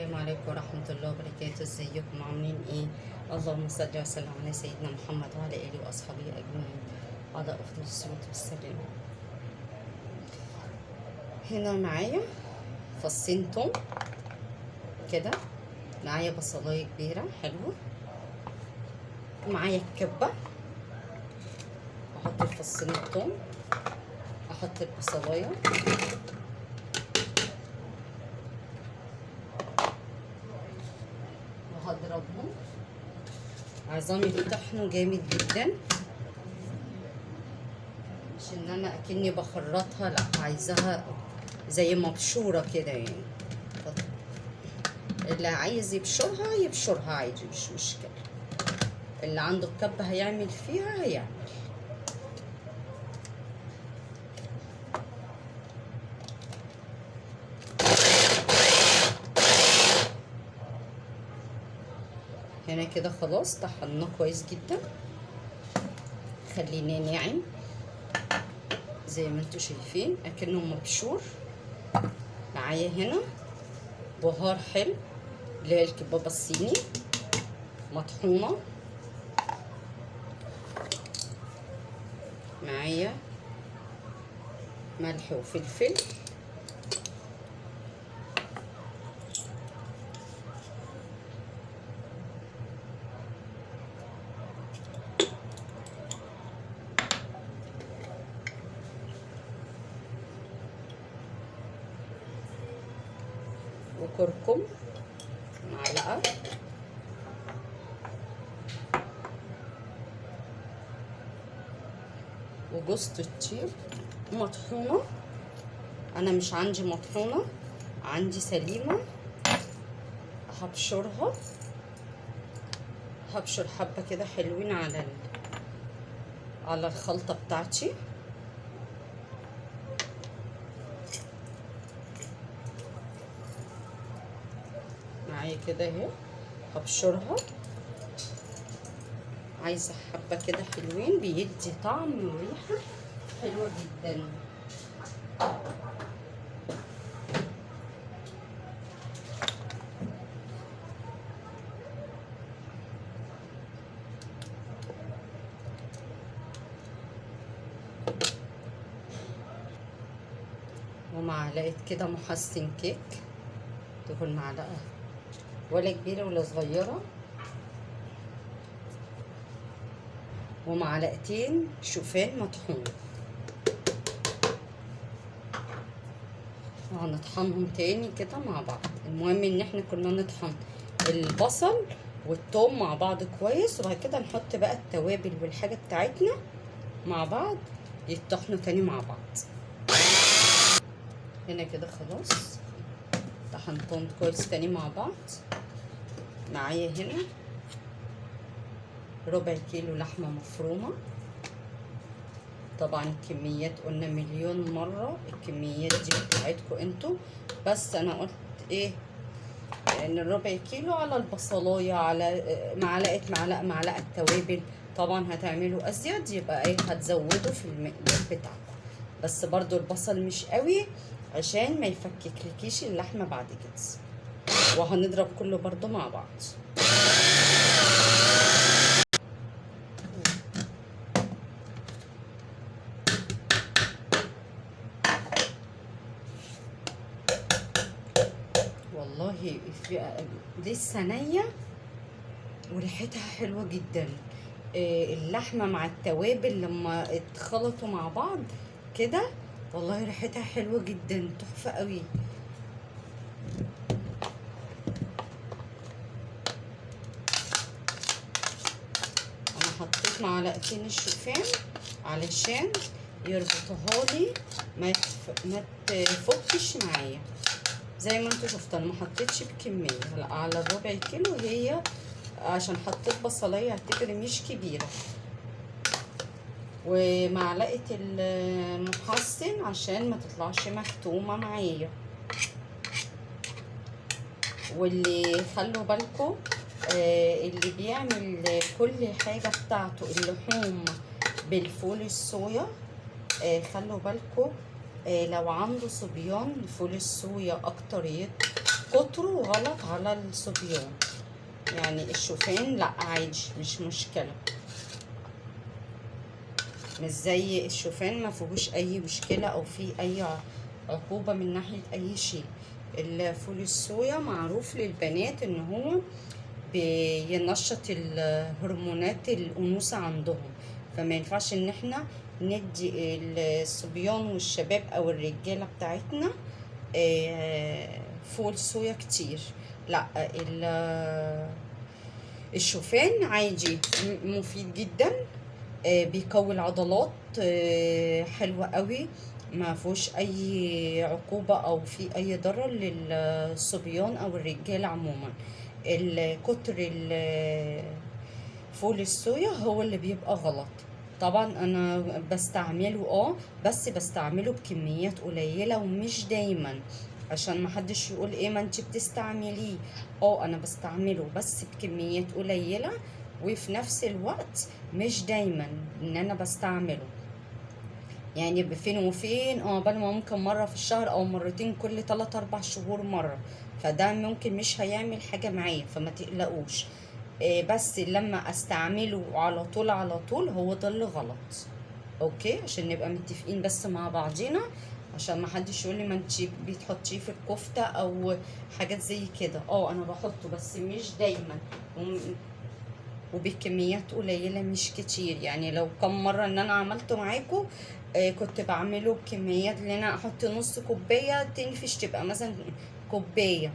السلام عليكم ورحمة الله وبركاته. ازيكم عاملين ايه؟ اللهم صل وسلم على سيدنا محمد وعلى اله واصحابه اجمعين على افضل الصلاة والسلام. هنا معايا فصين توم كده، معايا بصلاية كبيرة حلوة، معايا الكبة. احط الفصين التوم، احط البصلاية، وهضربهم. عايزاهم يطحنوا جامد جدا، مش ان انا اكني بخرطها، لا، عايزاها زي مبشوره كده يعني. اللي عايز يبشرها يبشرها عادي، مش مشكله. اللي عنده الكبه هيعمل فيها هيعمل. هنا كده خلاص طحناه كويس جدا، خليناه ناعم زي ما انتوا شايفين اكنه مبشور. معايا هنا بهار حلو اللي هي الكبابه الصيني مطحونه، معايا ملح وفلفل، وكركم معلقه، وجوزة الطيب مطحونه. انا مش عندي مطحونه، عندي سليمه. هبشرها، هبشر حبه كده حلوين على الخلطه بتاعتي. معايا كده اهي، هبشرها. عايزه حبه كده حلوين، بيدي طعم وريحه حلوه جدا. ومعلقه كده محسن كيك، تكون معلقه ولا كبيره ولا صغيره، ومعلقتين شوفان مطحون. وهنطحنهم تاني كده مع بعض. المهم ان احنا كنا نطحن البصل والثوم مع بعض كويس، وبعد كده نحط بقى التوابل والحاجه بتاعتنا مع بعض يطحنوا تاني مع بعض. هنا كده خلاص طحنتهم كويس تاني مع بعض. معايا هنا ربع كيلو لحمه مفرومه. طبعا الكميات قلنا مليون مره، الكميات دي بتاعتكم انتوا، بس انا قلت ايه، ان الربع كيلو على البصلايه، على معلقه توابل. طبعا هتعملوا ازيد يبقى ايه، هتزودوا في المقدار بتاعكم، بس برضو البصل مش قوي عشان ما يفككلكيش اللحمه بعد كده. وهنضرب كله برضو مع بعض. والله لسه نيه وريحتها حلوه جدا. اللحمه مع التوابل لما اتخلطوا مع بعض كده، والله ريحتها حلوه جدا، تحفه قوي. انا حطيت معلقتين الشوفان علشان يربطوها لي ما تفكش معايا. زي ما انتوا شفتوا انا ما حطيتش بكميه، لا، على الربع كيلو هي عشان حطيت بصلايه اعتبري مش كبيره، ومعلقه المحسن عشان ما تطلعش مكتومه معايا. واللي خلوا بالكم اللي بيعمل كل حاجه بتاعته اللحوم بالفول الصويا، خلوا بالكم لو عنده صبيان فول الصويا اكتر كتره غلط على الصبيان. يعني الشوفان لا عادي مش مشكلة، مش زي الشوفان ما فيهوش اي مشكلة او في اي عقوبة من ناحية اي شيء. الفول الصويا معروف للبنات ان هو بينشط الهرمونات الانوثة عندهم، فما ينفعش ان احنا ندي الصبيان والشباب او الرجالة بتاعتنا فول صويا كتير. لا، الشوفان عادي مفيد جدا، بيقوي العضلات، حلوة قوي، ما فيهوش اي عقوبة او في اي ضرر للصبيان او الرجال عموما. كتر فول الصويا هو اللي بيبقى غلط. طبعا انا بستعمله بس بستعمله بكميات قليلة ومش دايما، عشان ما حدش يقول ايه ما انت بتستعمليه. انا بستعمله بس بكميات قليلة، وفي نفس الوقت مش دايما ان انا بستعمله. يعني فين وفين، بل ما ممكن مرة في الشهر او مرتين كل 3-4 شهور مرة، فده ممكن مش هيعمل حاجة معايا، فما تقلقوش. بس لما استعمله على طول على طول هو ده اللي غلط. اوكي، عشان نبقى متفقين بس مع بعضينا، عشان ما حدش يقول لي ما انت بتحطيه في الكفتة او حاجات زي كده. انا بحطه بس مش دايما، وبكميات قليلة مش كتير. يعني لو كم مرة ان انا عملته معاكم كنت بعمله بكميات، ان انا احط نص كوباية تنفش تبقى مثلا كوباية،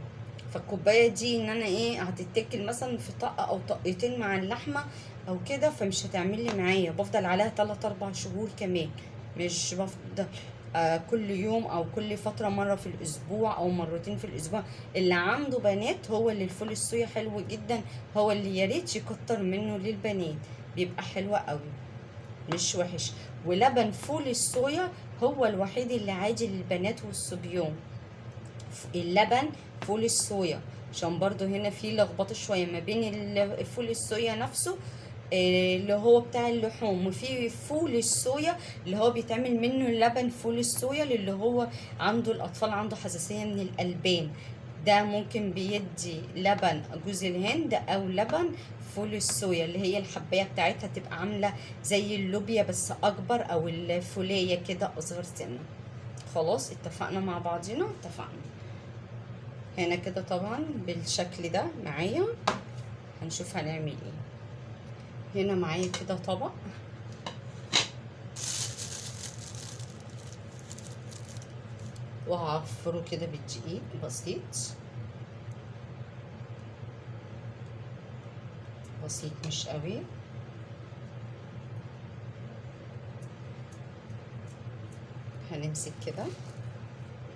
فالكوباية دي ان انا هتتاكل مثلا في طقة او طقتين مع اللحمة او كده، فمش هتعمل لي معايا، بفضل عليها 3-4 شهور كمان. مش بفضل كل يوم او كل فترة مرة في الاسبوع او مرتين في الاسبوع. اللي عنده بنات هو اللي الفول الصويا حلو جدا، هو اللي ياريت يكتر منه للبنات، بيبقى حلو قوي مش وحش. ولبن فول الصويا هو الوحيد اللي عادي للبنات والصبيان، اللبن فول الصويا. عشان برضو هنا في لخبطه شويه ما بين الفول الصويا نفسه اللي هو بتاع اللحوم، وفي فول الصويا اللي هو بيتعمل منه لبن فول الصويا اللي هو عنده الاطفال عنده حساسيه من الالبان، ده ممكن بيدي لبن جوز الهند او لبن فول الصويا اللي هي الحبايه بتاعتها تبقى عامله زي اللوبيا بس اكبر، او الفوليه كده اصغر سنه. خلاص اتفقنا مع بعضنا، اتفقنا. هنا كده طبعا بالشكل ده معايا، هنشوف هنعمل ايه. هنا معايا كده طبق، وهعفره كده بالدقيق بسيط بسيط مش قوي. هنمسك كده،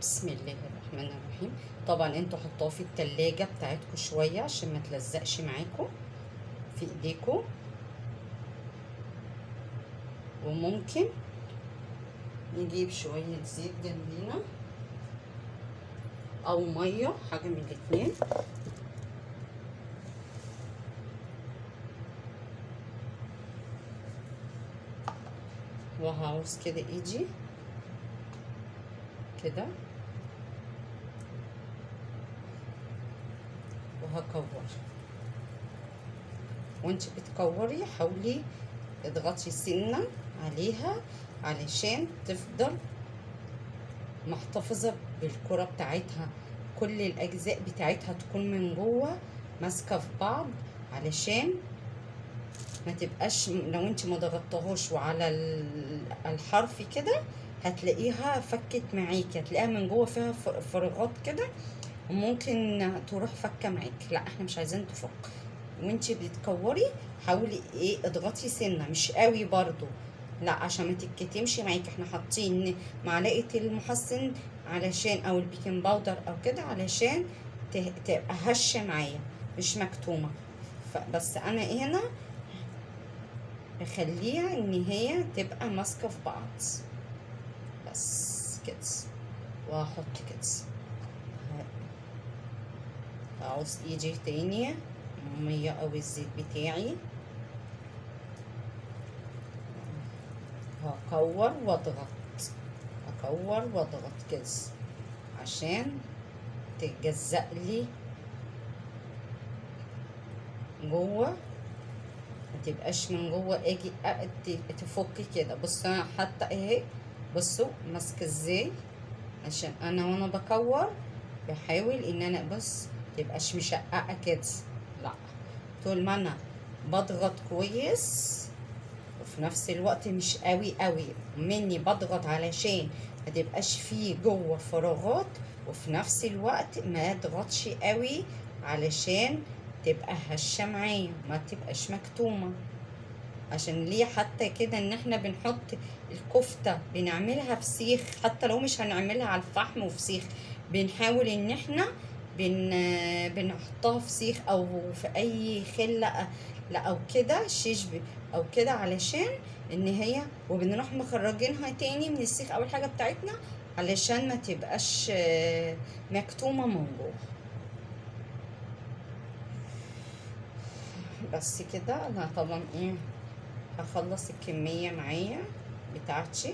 بسم الله الرحمن الرحيم. طبعا انتوا حطوه في التلاجة بتاعتكم شوية عشان ما تلزقش معاكم في ايديكم، وممكن نجيب شوية زيت جنبينا او مية، حاجة من الاتنين. وهعوز كده ايدي كده، وهكور. وانت بتكوري حاولي اضغطي سنة عليها علشان تفضل محتفظة بالكرة بتاعتها، كل الاجزاء بتاعتها تكون من جوه ماسكة في بعض، علشان ما تبقاش لو انت ما ضغطتهاش وعلى الحرف كده هتلاقيها فكت معاكي، هتلاقيها من جوه فيها فراغات كده وممكن تروح فكه معاكي. لا احنا مش عايزين تفك. وانتي بتكوري حاولي اضغطي سنه مش قوي برضو، لا عشان ما تتكتمش معاكي. احنا حاطين معلقه المحسن علشان او البيكنج باودر او كده علشان تبقى هشه معايا مش مكتومه. بس انا هنا بخليها ان هي تبقى ماسكه في بعض بس كده. وهحط كده، هعوز ايدي تاني مية او الزيت بتاعي، هكور واضغط، هكور واضغط كده عشان تتجزأ لي جوه، ما تبقاش من جوه اجي تفكي كده. بصوا انا حتى اهي، بصوا ماسكه ازاي، عشان انا وانا بكور بحاول ان انا بص متبقاش مشققه كده، لا، طول ما انا بضغط كويس وفي نفس الوقت مش قوي قوي مني، بضغط علشان ما تبقاش فيه جوه فراغات، وفي نفس الوقت ما اضغطش قوي علشان تبقى هشه معايا ما تبقاش مكتومه. عشان ليه حتى كده ان احنا بنحط الكفتة بنعملها فسيخ، حتى لو مش هنعملها على الفحم وفسيخ بنحاول ان احنا بنحطها فسيخ او في اي خلة، لا او كده شيش او كده، علشان ان هي وبنروح مخرجينها تاني من السيخ او الحاجة بتاعتنا علشان ما تبقاش مكتومة من جوه. بس كده انا طبعا ايه هخلص الكمية معايا بتاعتي،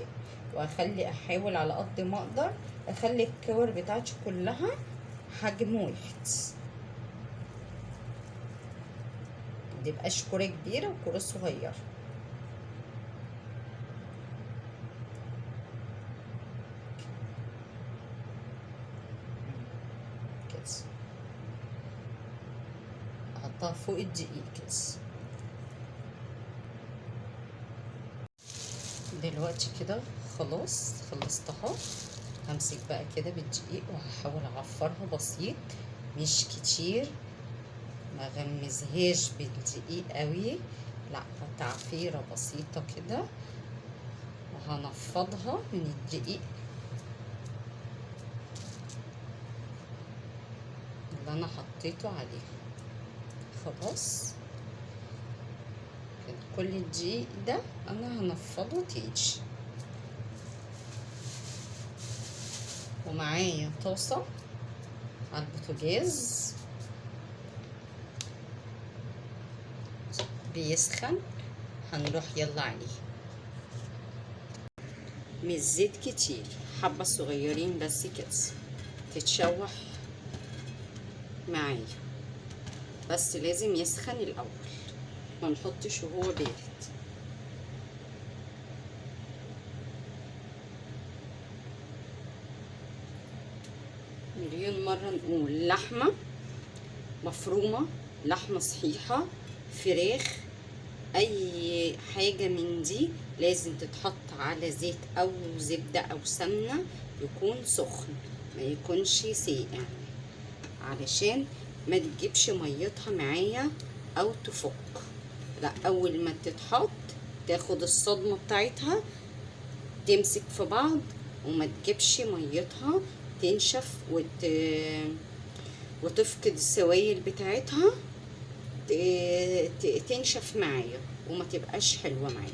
واخلي احاول على قد ما اقدر اخلي الكور بتاعتي كلها حجم واحد، متبقاش كورة كبيرة وكورة صغيرة. كده احطها فوق الدقيق كده. دلوقتي كده خلاص خلصتها، همسك بقى كده بالدقيق وهحاول اعفرها بسيط مش كتير، ما غمزهاش بالدقيق قوي، لا تعفيره بسيطه كده، وهنفضها من الدقيق اللي انا حطيته عليه. خلاص كل الدقيق ده انا هنفضه تاني. ومعايا طاسه على البوتاجاز بيسخن، هنروح يلا عليه. مش زيت كتير، حبة صغيرين بس كده تتشوح معايا، بس لازم يسخن الاول ما نحطش وهو بارد. مليون مرة نقول لحمة مفرومة، لحمة صحيحة، فراخ، اي حاجة من دي لازم تتحط على زيت او زبدة او سمنة يكون سخن ما يكونش ساقع، علشان ما تجيبش ميتها معايا او تفك، لا اول ما تتحط تاخد الصدمة بتاعتها تمسك في بعض وما تجيبش ميتها تنشف وتفقد السوائل بتاعتها، تنشف معايا وما تبقاش حلوة معايا.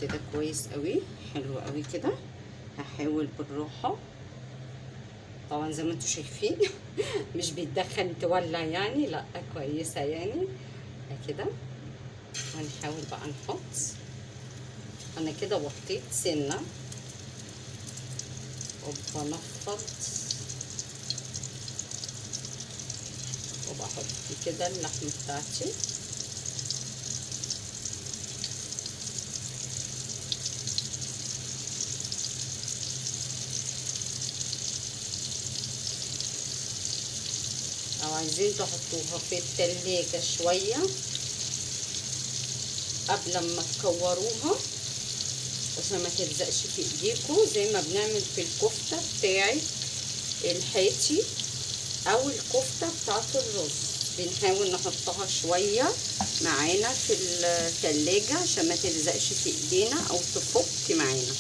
كده كويس قوي، حلو قوي كده. هحاول بالراحة طبعا زي ما انتوا شايفين مش بيتدخل تولع يعني، لا كويسة يعني كده. هنحاول بقى نحط، انا كده وطيت سنة وبنفض وبحط كده اللحمة بتاعتي او عايزين تحطوها في التلاجة شوية قبل ما تكوروها عشان ما تلزقش في ايديكوا، زي ما بنعمل في الكفتة بتاعت الحاتي او الكفتة بتاعت الرز، بنحاول نحطها شوية معانا في التلاجة عشان ما تلزقش في ايدينا او تفك معانا.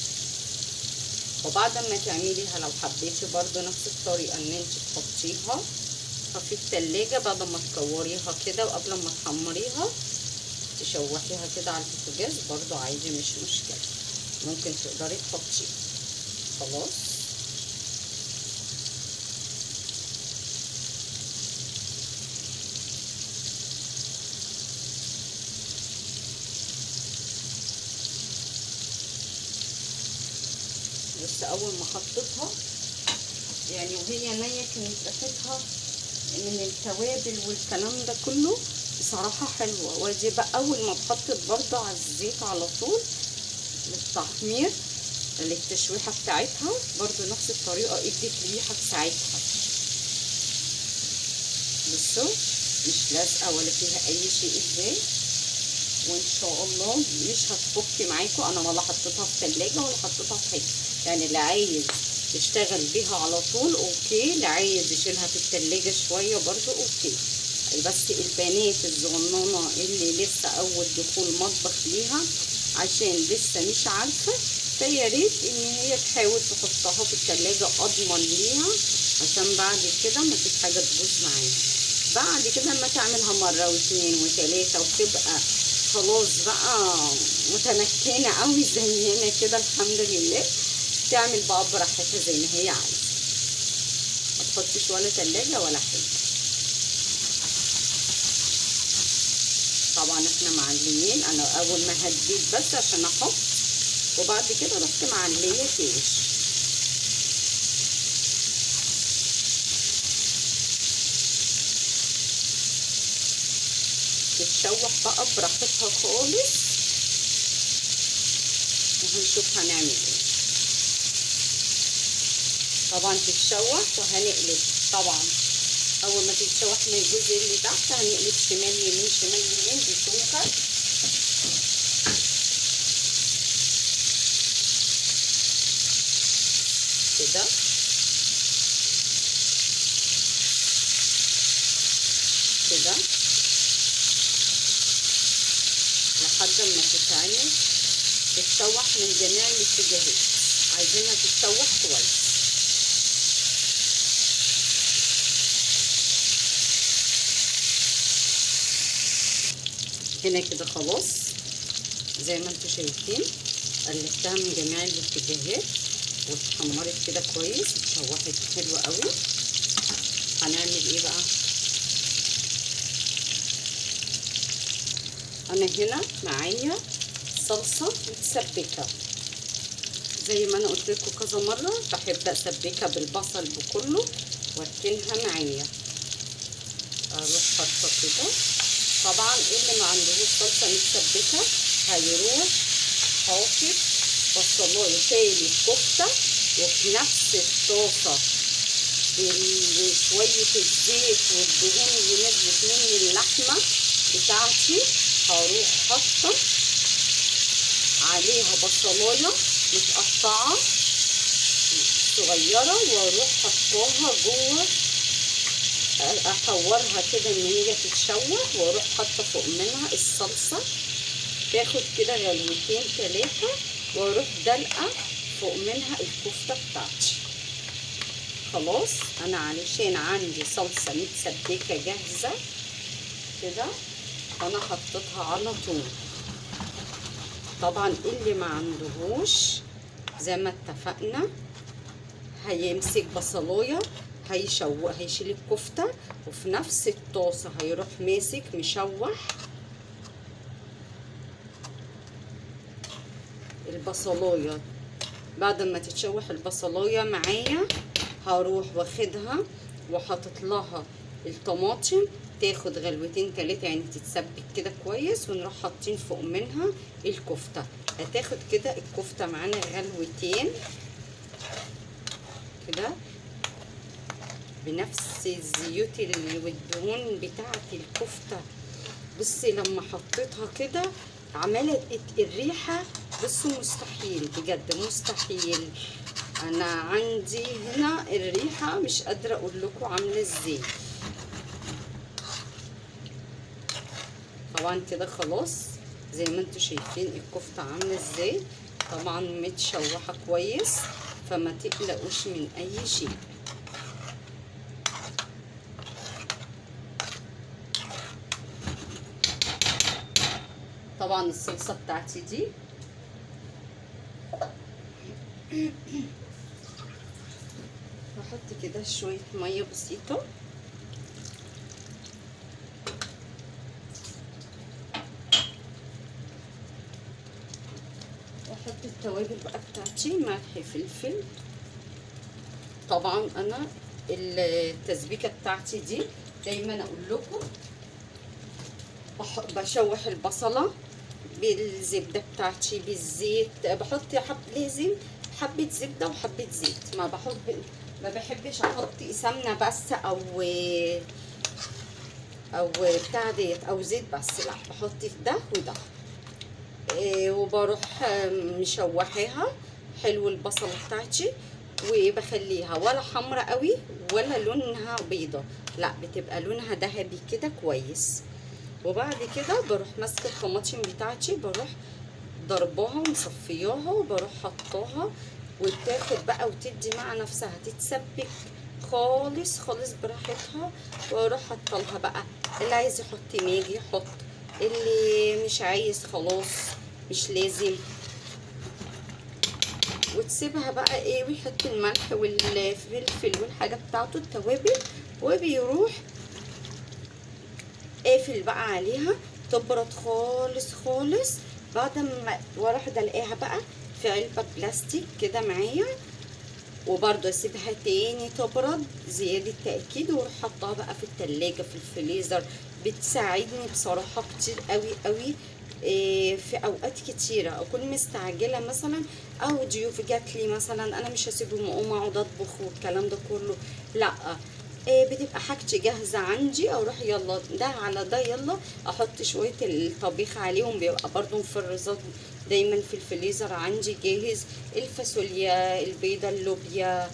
وبعد ما تعمليها لو حبيتي برضو نفس الطريقة ان انت تحطيها في التلاجة بعد ما تكوريها كده وقبل ما تحمريها تشوحيها كده على البوتاجاز برضو عادي مش مشكلة، ممكن تقدري تحطيها. خلاص بس اول ما حطيتها يعني وهي نية كانت ريحتها من التوابل والكلام ده كله بصراحة حلوة. ودي بقى اول ما اتحطت برضه على الزيت على طول للتحمير للتشويحة بتاعتها برضه نفس الطريقة ادت ريحة بتاعتها. بصوا مش لازقة ولا فيها اي شيء ازاي، وان شاء الله مش هتفك معاكم. انا ولا حطيتها في التلاجة ولا حطيتها في حاجة، يعني اللي عايز يشتغل بيها على طول اوكي، اللي عايز يشيلها في التلاجة شوية برضو اوكي. بس البنات الصغننة اللي لسه اول دخول مطبخ ليها عشان لسه مش عارفة، فيا ريت ان هي تحاول تحطها في التلاجة اضمن ليها، عشان بعد كده ما فيش حاجة تبوظ معاها. بعد كده لما تعملها مرة واثنين وثلاثة وتبقى خلاص بقى متمكنة قوي زينا كده الحمد لله، تعمل بقى براحتها زي ما هي عايزة، ما تحطش ولا تلاجة ولا حاجة. طبعا احنا معليين، انا اول ما هديت بس عشان احط، وبعد كده رحت معلية تاني. تتشوح بقى براحتها خالص، وهنشوف هنعمل ايه. طبعا تتشوح وهنقلب. طبعا اول ما تتشوح من الجزء اللي تحت هنقلب شمال يمين شمال يمين بشوكة كده كده لحد ما تتعمل تتشوح من جميع الاتجاهات. عايزينها تتشوح كويس. هنا كده خلاص زي ما انتم شايفين قلبتها من جميع الاتجاهات واتحمرت كده كويس، اتشوحت حلوه قوي. هنعمل ايه بقى؟ انا هنا معايا صلصه متسبكه زي ما انا قلت لكم كذا مره، بحب اسبكها بالبصل بكله واركنها معايا. اروح حاطه كده. طبعا اللي ما عندهوش صلصه متسبكه هيروح حاطط بصلايه تاني كفته، وفي نفس الطاسه بشويه الزيت والدهون اللي نزلت من اللحمه بتاعتي هروح حاطه عليها بصلايه متقطعه صغيره، واروح حطاها جوه احورها كده ان هي تتشوح، واروح حاطه فوق منها الصلصه تاخد كده غلوتين ثلاثه، واروح دلقه فوق منها الكفته بتاعتي. خلاص انا علشان عندي صلصه متسبكه جاهزه كده انا حطيتها على طول. طبعا اللي ما عندهوش زي ما اتفقنا هيمسك بصلايه هيشيل الكفته، وفي نفس الطاسه هيروح ماسك مشوح البصلايه. بعد ما تتشوح البصلايه معايا هروح واخدها وحاطط لها الطماطم تاخد غلوتين ثلاثه يعني تتسبك كده كويس، ونروح حاطين فوق منها الكفته. هتاخد كده الكفته معانا غلوتين كده بنفس الزيوت والدهون بتاعت الكفته. بصي لما حطيتها كده عملت الريحه، بصوا مستحيل بجد مستحيل. انا عندي هنا الريحه مش قادره اقول لكم عامله ازاي. طبعا كده خلاص زي ما انتم شايفين الكفته عامله ازاي، طبعا متشوحه كويس فما تقلقوش من اي شيء. طبعا الصلصه بتاعتي دي هحط كده شويه ميه بسيطه واحط التوابل بقى بتاعتي، ملح فلفل طبعا انا التسبيكه بتاعتي دي دايما اقول لكم بشوح البصله بالزبده بتاعتي بالزيت، بحط لازم حبه زبده وحبه زيت، ما بحبش احط سمنه بس او بتاع ديت او زيت بس، لا بحط ده وده. وبروح مشوحاها حلو البصله بتاعتي، وبخليها ولا حمرا قوي ولا لونها بيضه، لا بتبقى لونها ذهبي كده كويس. وبعد كده بروح ماسكه الطماطم بتاعتي، بروح ضرباها ومصفياها وبروح حطاها، وتاخد بقى وتدي مع نفسها تتسبك خالص خالص براحتها. واروح حطلها بقى، اللي عايز يحط ماجي يحط، اللي مش عايز خلاص مش لازم. وتسيبها بقى ايه، ويحط الملح والفلفل والحاجه بتاعته التوابل، وبيروح قافل بقى عليها تبرد خالص خالص. بعد ما واروح دلقاها بقى في علبه بلاستيك كده معايا، وبرضه اسيبها تاني تبرد زياده تاكيد، واروح حطها بقى في التلاجة في الفريزر. بتساعدني بصراحه كتير قوي قوي. في اوقات كتيره اكون مستعجله مثلا، او ضيوف جات لي مثلا، انا مش هسيبهم اقوم اقعد اطبخ والكلام ده كله، لا بتبقى حاجتي جاهزه عندي، اروح يلا ده على ده يلا احط شويه الطبيخ عليهم، بيبقى برضو مفرزات دايما في الفريزر عندي جاهز. الفاصوليا البيضه، اللوبيا،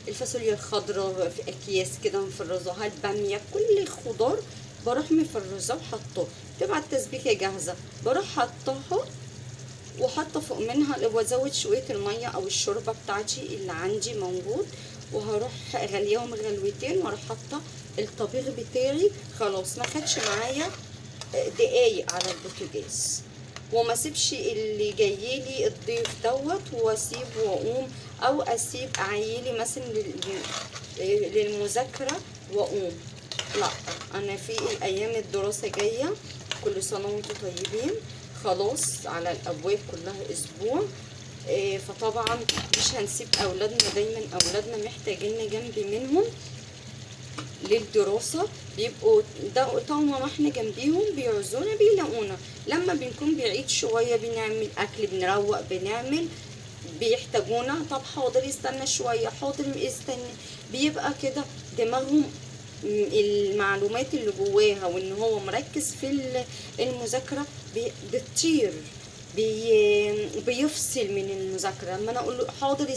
الفاصوليا الخضراء في اكياس كده مفرزاها، الباميه، كل الخضار بروح مفرزاه وحطاه، تبقى التسبيكه جاهزه، بروح حطاها وحاطه فوق منها، وازود شويه الميه او الشوربه بتاعتي اللي عندي موجود، وهروح اغليهم غلوتين، واروح حاطه الطبيخ بتاعي. خلاص ما خدش معايا دقايق على البوتاجاز، وما سيبش اللي جايلي الضيف دوت واسيب واقوم، او اسيب عيلي مثلا للمذاكره واقوم، لا انا في ايام الدراسه جايه، كل سنه وانتم طيبين، خلاص على الابواب كلها اسبوع. فطبعا مش هنسيب اولادنا، دايما اولادنا محتاجين جنبي منهم للدراسة، بيبقوا طول ما احنا جنبيهم بيعوزونا بيلاقونا، لما بنكون بعيد شوية بنعمل اكل بنروق بنعمل بيحتاجونا، طب حاضر استنى شوية، حاضر استنى، بيبقى كده دماغهم المعلومات اللي جواها وان هو مركز في المذاكرة بتطير، بيفصل من المذاكرة. لما انا اقول له حاضر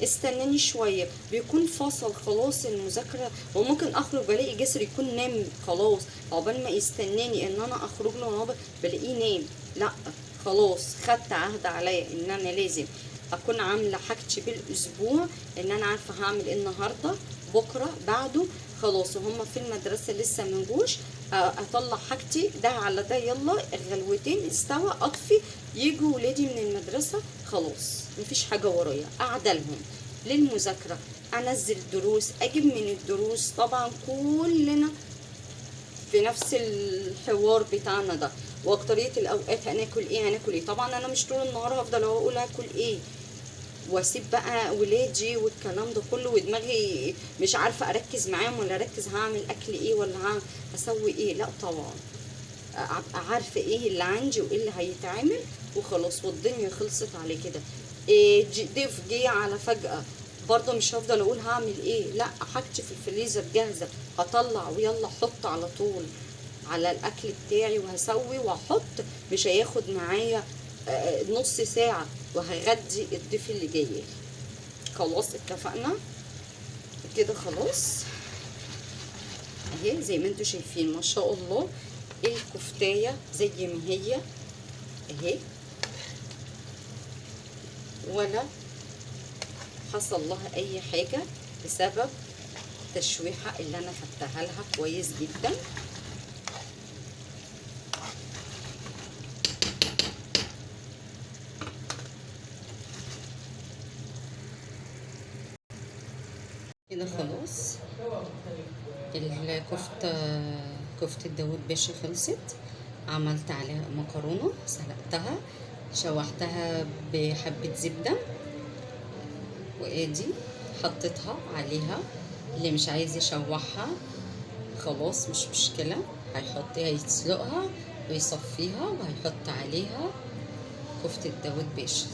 استناني شوية، بيكون فصل خلاص المذاكرة، وممكن اخرج بلاقي جسر يكون نام خلاص، عقبال ما يستناني ان انا اخرج له بلاقيه نام. لا خلاص خدت عهد عليا ان انا لازم اكون عاملة حاجتي بالاسبوع، ان انا عارفة هعمل ايه النهاردة بكرة بعده، خلاص وهم في المدرسة لسه منجوش، اطلع حاجتي ده على ده يلا الغلوتين استوى اطفي، يجوا ولادي من المدرسة خلاص مفيش حاجة ورايا، قاعدة لهم للمذاكرة، انزل دروس اجيب من الدروس، طبعا كلنا في نفس الحوار بتاعنا ده. واكترية الاوقات هناكل ايه، طبعا انا مش طول النهار هفضل اقول هاكل ايه، واسيب بقى ولادي والكلام ده كله، ودماغي مش عارفه اركز معاهم ولا اركز هعمل اكل ايه ولا هسوي ايه، لا طبعا ابقى عارفه ايه اللي عندي وايه اللي هيتعمل وخلاص، والدنيا خلصت على كده. ضيف جه على فجأة برضه مش هفضل اقول هعمل ايه، لا حاجتي في الفريزر جاهزه، هطلع ويلا احط على طول على الاكل بتاعي وهسوي واحط، مش هياخد معايا نص ساعه وهغدي الضيف اللي جاي. خلاص اتفقنا كده خلاص اهي زي ما انتوا شايفين ما شاء الله الكفتايه زي ما هي اهي، ولا حصل لها اي حاجه بسبب التشويحه اللي انا خدتها لها كويس جدا. كده خلاص كفتة داوود باشا خلصت، عملت عليها مكرونة سلقتها شوحتها بحبة زبدة وادي حطيتها عليها. اللي مش عايز يشوحها خلاص مش مشكلة، هيحطيها يسلقها ويصفيها وهيحط عليها كفتة داود باشا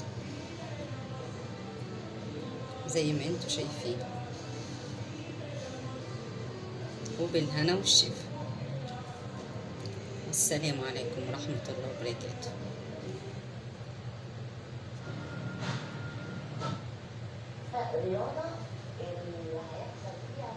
زي ما انتوا شايفين. وبالهنا والشفا. السلام عليكم ورحمة الله وبركاته. الرياضة اللي هيحصل فيها